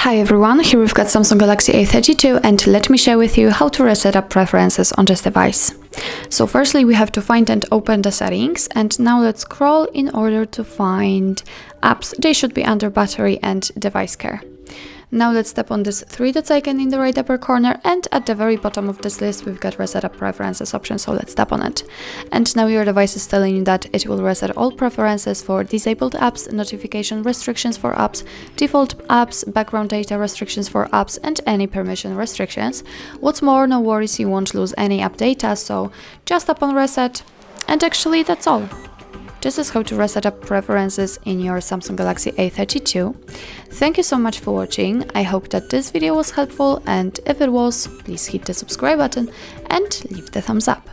Hi everyone, here we've got Samsung Galaxy A32 and let me share with you how to reset up preferences on this device. So firstly we have to find and open the settings, and now let's scroll in order to find apps. They should be under battery and device care. Now let's tap on this three dots icon in the right upper corner, and at the very bottom of this list we've got reset up preferences option, so let's tap on it. And now your device is telling you that it will reset all preferences for disabled apps, notification restrictions for apps, default apps, background data restrictions for apps, and any permission restrictions. What's more, no worries, you won't lose any app data, so just tap on reset, and actually that's all. This is how to reset up preferences in your Samsung Galaxy A32. Thank you so much for watching. I hope that this video was helpful, and if it was, please hit the subscribe button and leave the thumbs up.